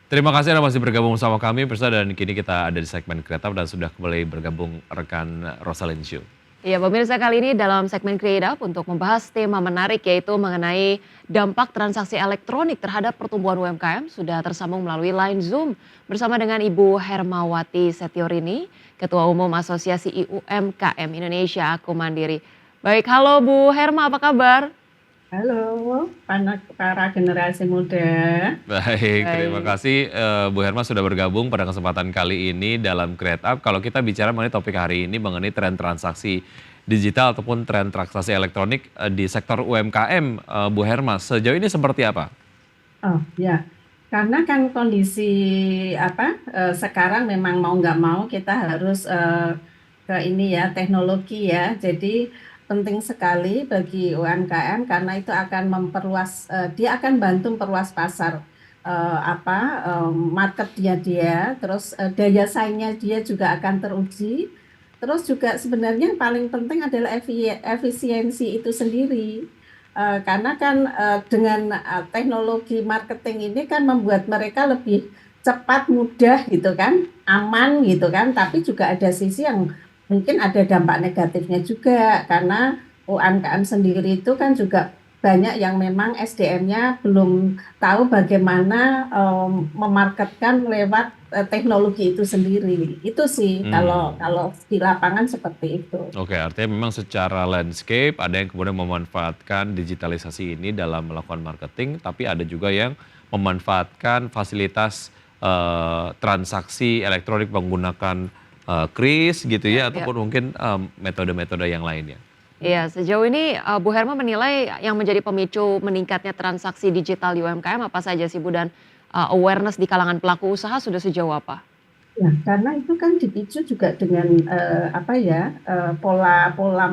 Terima kasih Anda masih bergabung sama kami, Pemirsa, dan kini kita ada di segmen Kreatif dan sudah kembali bergabung rekan Rosalind Shu. Iya, pemirsa, kali ini dalam segmen Create Up untuk membahas tema menarik yaitu mengenai dampak transaksi elektronik terhadap pertumbuhan UMKM sudah tersambung melalui line Zoom bersama dengan Ibu Hermawati Setiorini, Ketua Umum Asosiasi UMKM Indonesia Aku Mandiri. Baik, halo Bu Herma, apa kabar? Halo, para generasi muda. Baik, terima Baik. kasih Bu Herma sudah bergabung pada kesempatan kali ini dalam Create Up. Kalau kita bicara mengenai topik hari ini mengenai tren transaksi digital ataupun tren transaksi elektronik di sektor UMKM, Bu Herma, sejauh ini seperti apa? Oh ya, karena kan kondisi sekarang memang mau nggak mau kita harus ke ini ya teknologi ya. Jadi penting sekali bagi UMKM karena itu akan memperluas, dia akan bantu memperluas pasar market dia, terus daya saingnya dia juga akan teruji. Terus juga sebenarnya yang paling penting adalah efisiensi itu sendiri. Karena kan dengan teknologi marketing ini kan membuat mereka lebih cepat, mudah gitu kan, aman gitu kan, tapi juga ada sisi yang mungkin ada dampak negatifnya juga karena UMKM sendiri itu kan juga banyak yang memang SDM-nya belum tahu bagaimana memarketkan lewat teknologi itu sendiri. Itu sih kalau Hmm. kalau di lapangan seperti itu. Oke, artinya memang secara landscape ada yang kemudian memanfaatkan digitalisasi ini dalam melakukan marketing, tapi ada juga yang memanfaatkan fasilitas transaksi elektronik menggunakan kris gitu Ya, ya, ya. ataupun mungkin metode-metode yang lainnya. Iya, sejauh ini Bu Herma menilai yang menjadi pemicu meningkatnya transaksi digital di UMKM apa saja sih Bu dan awareness di kalangan pelaku usaha sudah sejauh apa? Ya, karena itu kan dipicu juga dengan pola pola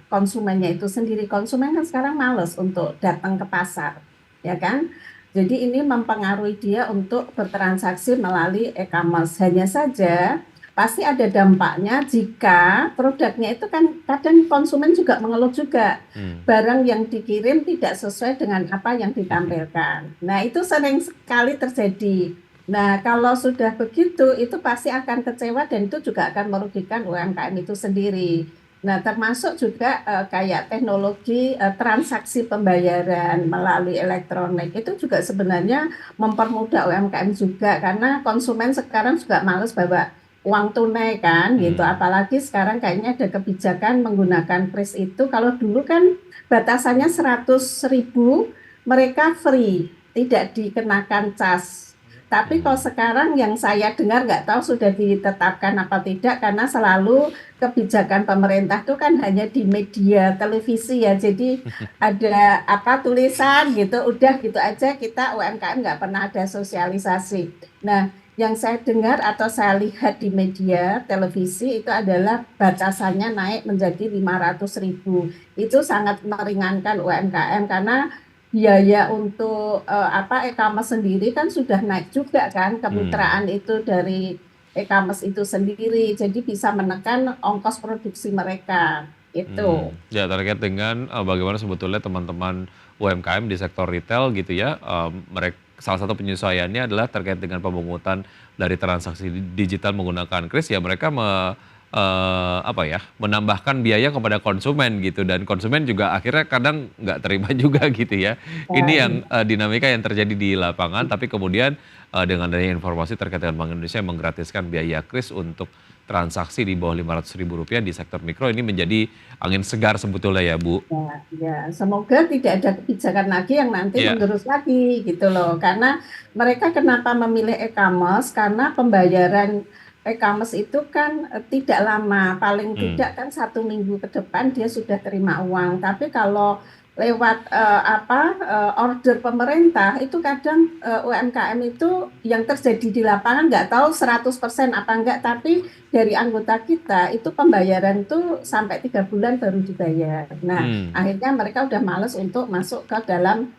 konsumennya itu sendiri. Konsumen kan sekarang males untuk datang ke pasar, ya kan? Jadi ini mempengaruhi dia untuk bertransaksi melalui e-commerce. Hanya saja pasti ada dampaknya jika produknya itu kan kadang konsumen juga mengeluh juga Hmm. barang yang dikirim tidak sesuai dengan apa yang ditampilkan. Nah, itu sering sekali terjadi. Nah, kalau sudah begitu, itu pasti akan kecewa dan itu juga akan merugikan UMKM itu sendiri. Nah, termasuk juga kayak teknologi transaksi pembayaran melalui elektronik itu juga sebenarnya mempermudah UMKM juga karena konsumen sekarang juga males bawa uang tunai kan gitu. Hmm. Apalagi sekarang kayaknya ada kebijakan menggunakan kris itu. Kalau dulu kan batasannya 100.000 mereka free, tidak dikenakan cas. Tapi kalau Hmm. sekarang yang saya dengar nggak tahu sudah ditetapkan apa tidak karena selalu kebijakan pemerintah itu kan hanya di media televisi ya. Jadi ada apa tulisan gitu, udah gitu aja kita UMKM nggak pernah ada sosialisasi. Nah, yang saya dengar atau saya lihat di media televisi itu adalah batasannya naik menjadi 500.000. Itu sangat meringankan UMKM karena biaya untuk e-commerce sendiri kan sudah naik juga kan Hmm. kemitraan itu dari e-commerce itu sendiri jadi bisa menekan ongkos produksi mereka itu. Ya terkait dengan bagaimana sebetulnya teman-teman UMKM di sektor retail gitu ya, mereka salah satu penyesuaiannya adalah terkait dengan pemungutan dari transaksi digital menggunakan kris ya mereka apa ya, menambahkan biaya kepada konsumen gitu dan konsumen juga akhirnya kadang nggak terima juga gitu ya. Ini Ya, yang dinamika yang terjadi di lapangan tapi kemudian dengan adanya informasi terkait dengan Bank Indonesia yang menggratiskan biaya kris untuk transaksi di bawah Rp500.000 di sektor mikro ini menjadi angin segar sebetulnya ya, Bu. ya, ya, semoga tidak ada kebijakan lagi yang nanti Iya. menggerus lagi gitu loh. Karena mereka kenapa memilih e-commerce? Karena pembayaran e-commerce itu kan tidak lama, paling Hmm. tidak kan 1 minggu ke depan dia sudah terima uang. Tapi kalau lewat order pemerintah itu kadang UMKM itu yang terjadi di lapangan nggak tahu 100% apa enggak, tapi dari anggota kita itu pembayaran tuh sampai 3 bulan baru dibayar. Nah, Hmm. akhirnya mereka udah males untuk masuk ke dalam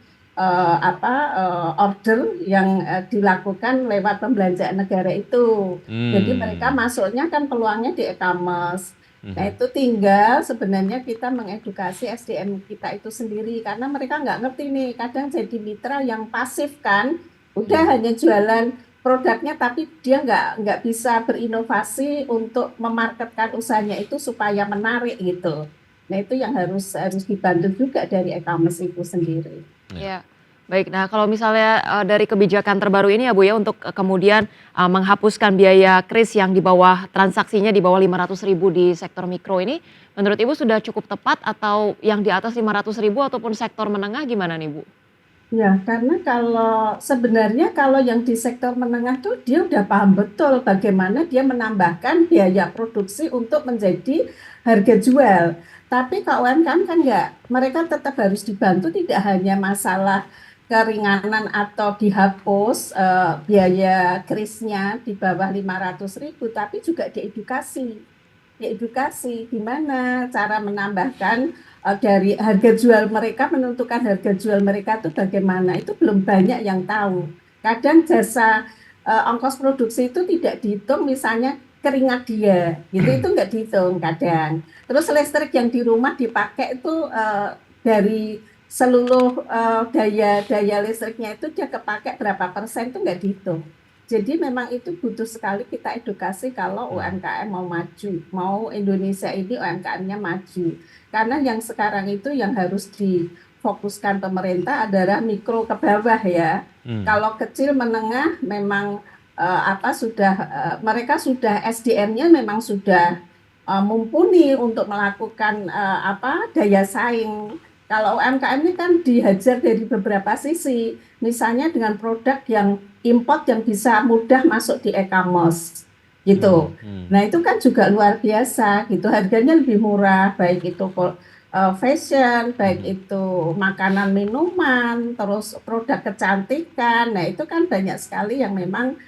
order yang dilakukan lewat pembelanjaan negara itu. Jadi mereka Hmm. masuknya kan peluangnya di e-commerce. Nah, Mhm. itu tinggal sebenarnya kita mengedukasi SDM kita itu sendiri karena mereka nggak ngerti nih, kadang jadi mitra yang pasif kan, udah Hmm. hanya jualan produknya, tapi dia nggak bisa berinovasi untuk memarketkan usahanya itu supaya menarik gitu. Nah itu yang harus harus dibantu juga dari e-commerce itu sendiri. Ya. Ya, baik. Nah, kalau misalnya dari kebijakan terbaru ini ya Bu ya untuk menghapuskan menghapuskan biaya kris yang di bawah transaksinya di bawah 500.000 di sektor mikro ini, menurut Ibu sudah cukup tepat atau yang di atas 500.000 ataupun sektor menengah gimana nih Bu? Ya, karena sebenarnya kalau yang di sektor menengah tuh dia udah paham betul bagaimana dia menambahkan biaya produksi untuk menjadi harga jual. Tapi kalau UMKM kan enggak, mereka tetap harus dibantu tidak hanya masalah keringanan atau dihapus biaya krisnya di bawah 500.000, tapi juga diedukasi gimana cara menambahkan dari harga jual mereka, menentukan harga jual mereka itu bagaimana, itu belum banyak yang tahu. Kadang jasa ongkos produksi itu tidak dihitung, misalnya keringat dia gitu, itu nggak dihitung kadang. Terus listrik yang di rumah dipakai itu dari seluruh daya listriknya itu dia kepakai berapa persen itu nggak dihitung. Jadi memang itu butuh sekali kita edukasi kalau UMKM mau maju, mau Indonesia ini UMKM-nya maju. Karena yang sekarang itu yang harus difokuskan pemerintah adalah mikro ke bawah ya. Kalau kecil menengah memang mereka sudah SDM-nya memang sudah mumpuni untuk melakukan daya saing. Kalau UMKM ini kan dihajar dari beberapa sisi, misalnya dengan produk yang import yang bisa mudah masuk di e-commerce gitu. Nah itu kan juga luar biasa gitu, harganya lebih murah, baik itu fashion, baik itu makanan minuman, terus produk kecantikan. Nah itu kan banyak sekali yang memang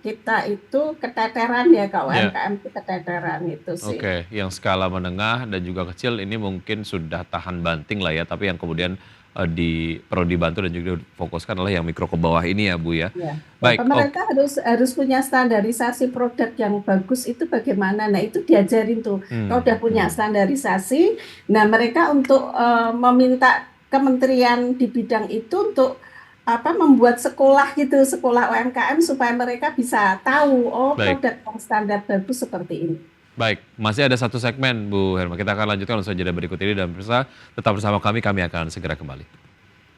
kita itu keteteran ya, kalau Ya. UMKM itu keteteran itu sih. Oke, yang skala menengah dan juga kecil ini mungkin sudah tahan banting lah ya, tapi yang kemudian perlu dibantu dan juga fokuskan adalah yang mikro ke bawah ini ya Bu ya. Ya. Baik, Pemerintah harus punya standarisasi produk yang bagus itu bagaimana. Nah itu diajarin tuh. Kalau udah punya standarisasi, nah mereka untuk meminta kementerian di bidang itu untuk membuat sekolah gitu, sekolah UMKM supaya mereka bisa tahu baik. produk yang standar bagus seperti ini. Baik, masih ada satu segmen Bu Herma. Kita akan lanjutkan usai jeda berikut ini dan pemirsa tetap bersama kami akan segera kembali.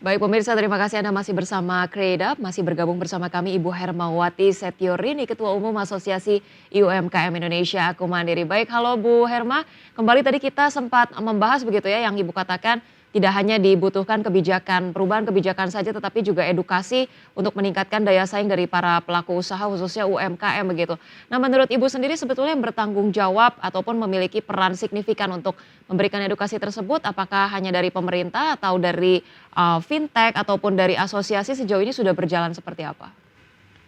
Baik pemirsa, terima kasih Anda masih bersama Create Up, masih bergabung bersama kami Ibu Hermawati Setiorini, Ketua Umum Asosiasi UMKM Indonesia Aku Mandiri. Baik, halo Bu Herma, kembali tadi kita sempat membahas begitu ya yang Ibu katakan tidak hanya dibutuhkan perubahan kebijakan saja tetapi juga edukasi untuk meningkatkan daya saing dari para pelaku usaha khususnya UMKM begitu. Nah menurut Ibu sendiri sebetulnya yang bertanggung jawab ataupun memiliki peran signifikan untuk memberikan edukasi tersebut apakah hanya dari pemerintah atau dari fintech ataupun dari asosiasi sejauh ini sudah berjalan seperti apa?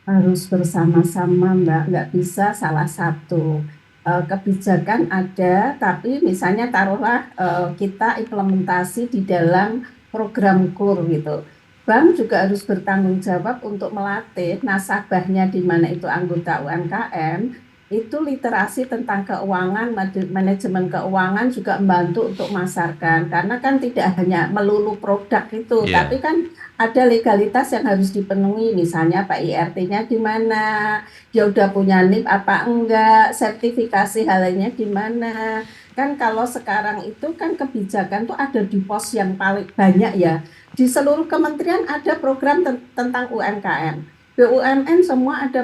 Harus bersama-sama Mbak, nggak bisa salah satu. Kebijakan ada, tapi misalnya taruhlah kita implementasi di dalam program KUR gitu. Bank juga harus bertanggung jawab untuk melatih nasabahnya di mana itu anggota UMKM, itu literasi tentang keuangan, manajemen keuangan juga membantu untuk memasarkan. Karena kan tidak hanya melulu produk itu, Iya. tapi kan ada legalitas yang harus dipenuhi, misalnya Pak IRT-nya di mana, dia udah punya NIP apa enggak, sertifikasi halnya di mana. Kan kalau sekarang itu kan kebijakan tuh ada di pos yang paling banyak ya. Di seluruh kementerian ada program tentang UMKM. BUMN semua ada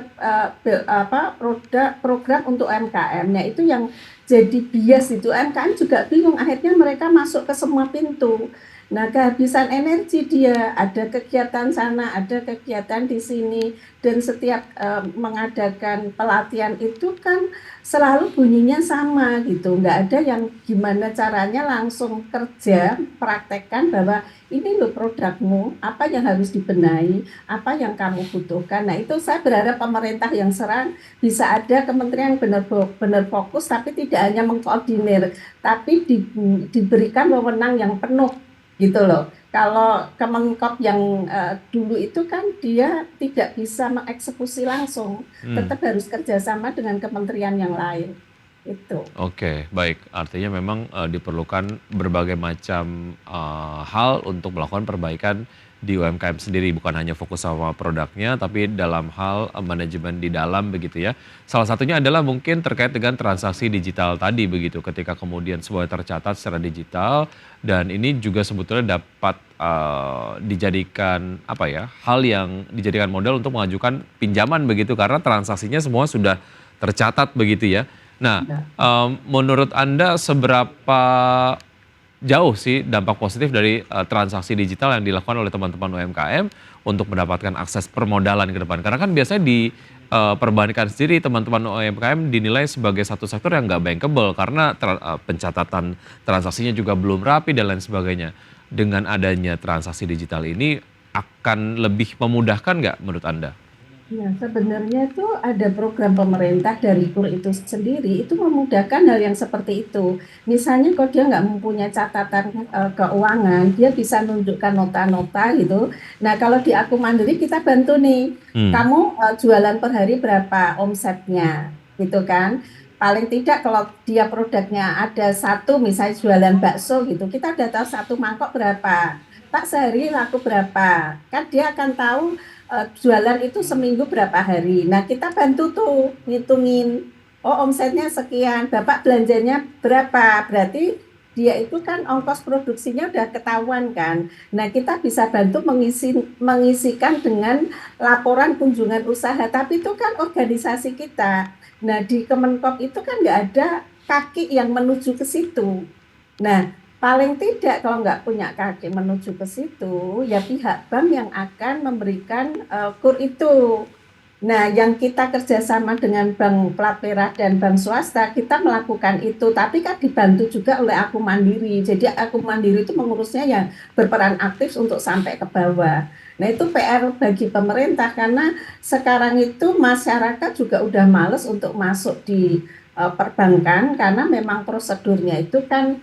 program untuk UMKM. Nah itu yang jadi bias itu, UMKM juga bingung, akhirnya mereka masuk ke semua pintu. Nah, kehabisan energi dia, ada kegiatan sana, ada kegiatan di sini, dan setiap mengadakan pelatihan itu kan selalu bunyinya sama gitu, nggak ada yang gimana caranya langsung kerja, praktekkan bahwa ini loh produkmu, apa yang harus dibenahi, apa yang kamu butuhkan. Nah, itu saya berharap pemerintah yang serang bisa ada kementerian benar-benar fokus, tapi tidak hanya mengkoordinir, tapi diberikan wewenang yang penuh gitu loh. Kalau Kemenkop yang dulu itu kan dia tidak bisa mengeksekusi langsung, tetap harus kerjasama dengan kementerian yang lain. Itu. Oke, baik. Artinya memang diperlukan berbagai macam hal untuk melakukan perbaikan di UMKM sendiri, bukan hanya fokus sama produknya, tapi dalam hal manajemen di dalam begitu ya. Salah satunya adalah mungkin terkait dengan transaksi digital tadi begitu, ketika kemudian semuanya tercatat secara digital dan ini juga sebetulnya dapat dijadikan apa ya, hal yang dijadikan modal untuk mengajukan pinjaman begitu karena transaksinya semua sudah tercatat begitu ya. Nah, Nah, menurut Anda seberapa jauh sih dampak positif dari transaksi digital yang dilakukan oleh teman-teman UMKM untuk mendapatkan akses permodalan ke depan? Karena kan biasanya di perbankan sendiri teman-teman UMKM dinilai sebagai satu sektor yang nggak bankable karena pencatatan transaksinya juga belum rapi dan lain sebagainya. Dengan adanya transaksi digital ini akan lebih memudahkan nggak menurut Anda? ya, sebenarnya itu ada program pemerintah dari KUR itu sendiri, itu memudahkan hal yang seperti itu. Misalnya kalau dia nggak mempunyai catatan keuangan, dia bisa menunjukkan nota-nota gitu. Nah kalau di Aku Mandiri kita bantu nih, Hmm, kamu jualan per hari berapa omsetnya gitu kan. Paling tidak kalau dia produknya ada satu, misalnya jualan bakso gitu, kita udah tahu satu mangkok berapa. Pak sehari laku berapa, kan dia akan tahu jualan itu seminggu berapa hari. Nah, kita bantu tuh ngitungin. Oh, omsetnya sekian, Bapak belanjanya berapa? Berarti dia itu kan ongkos produksinya udah ketahuan kan. Nah, kita bisa bantu mengisikan dengan laporan kunjungan usaha. Tapi itu kan organisasi kita. Nah, di Kemenkop itu kan nggak ada kaki yang menuju ke situ. Nah, paling tidak kalau nggak punya kaki menuju ke situ, ya pihak bank yang akan memberikan KUR itu. Nah, yang kita kerjasama dengan bank plat merah dan bank swasta, kita melakukan itu. Tapi kan dibantu juga oleh Aku Mandiri. Jadi Aku Mandiri itu mengurusnya yang berperan aktif untuk sampai ke bawah. Nah, itu PR bagi pemerintah karena sekarang itu masyarakat juga udah males untuk masuk di perbankan karena memang prosedurnya itu kan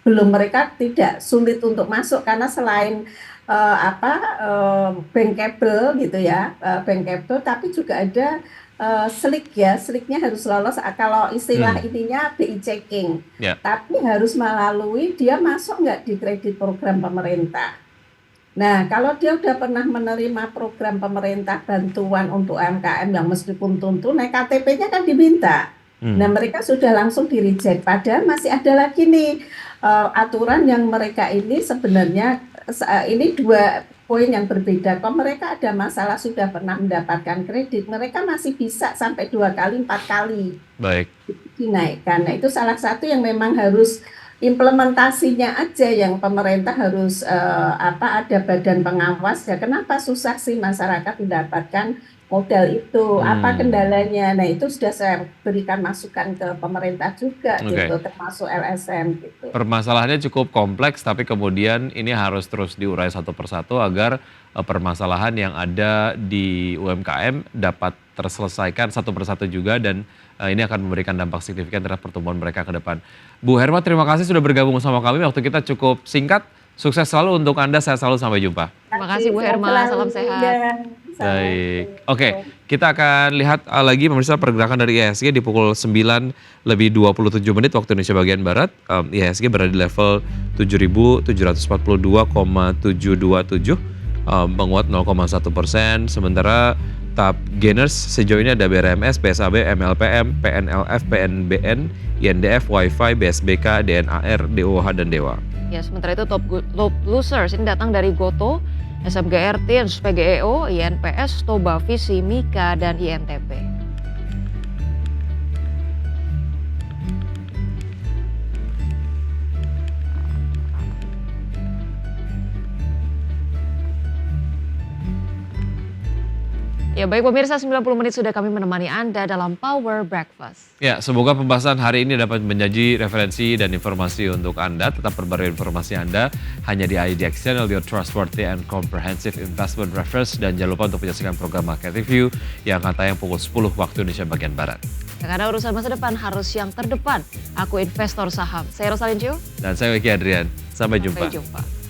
belum, mereka tidak sulit untuk masuk karena selain bankable gitu ya, bankable tapi juga ada slik ya, sliknya harus lolos kalau istilah hmm, ininya BI checking, ya. tapi harus melalui dia masuk nggak di kredit program pemerintah. Nah, kalau dia udah pernah menerima program pemerintah bantuan untuk UMKM yang meskipun tunai, KTP-nya kan diminta. Nah, Hmm. mereka sudah langsung di-reject. Padahal masih ada lagi nih aturan yang mereka ini sebenarnya ini dua poin yang berbeda. Kalau mereka ada masalah sudah pernah mendapatkan kredit, mereka masih bisa sampai 2 kali, 4 kali Baik. dinaikkan. Nah, itu salah satu yang memang harus implementasinya aja yang pemerintah harus ada badan pengawas ya. Kenapa susah sih masyarakat mendapatkan modal itu? Apa Hmm, kendalanya? Nah, itu sudah saya berikan masukan ke pemerintah juga oke. gitu, termasuk LSM gitu. Permasalahannya cukup kompleks, tapi kemudian ini harus terus diurai satu persatu agar permasalahan yang ada di UMKM dapat terselesaikan satu persatu juga dan ini akan memberikan dampak signifikan terhadap pertumbuhan mereka ke depan. Bu Herma, terima kasih sudah bergabung sama kami. Waktu kita cukup singkat. Sukses selalu untuk Anda. Saya selalu sampai jumpa. Terima Kasih kasih Bu sehat Herma, selalu salam sehat. ya. Baik. Oke, Assalamualaikum. kita akan lihat lagi pemirsa pergerakan dari IHSG di pukul 9:27 waktu Indonesia bagian Barat. IHSG berada di level 7.742,727, menguat 0,1%. Sementara top gainers sejauh ini ada BRMS, PSAB, MLPM, PNLF, PNBN, INDF, Wi-Fi, BSBK, DNAR, DOH, dan Dewa. Ya, sementara itu top losers ini datang dari Goto, SMGR Teens, PGEO, INPS, Toba Visi, Mika, dan INTP. Ya baik pemirsa, 90 menit sudah kami menemani Anda dalam Power Breakfast. Ya, semoga pembahasan hari ini dapat menjadi referensi dan informasi untuk Anda. Tetap perbarui informasi Anda hanya di IDX Channel, your trustworthy and comprehensive investment reference. Dan jangan lupa untuk menyaksikan program Market Review yang akan tayang pukul 10 waktu Indonesia bagian Barat. Karena urusan masa depan harus yang terdepan. Aku investor saham. Saya Rosalin Cio. Dan saya Wiki Adrian. Sampai Sampai jumpa. jumpa.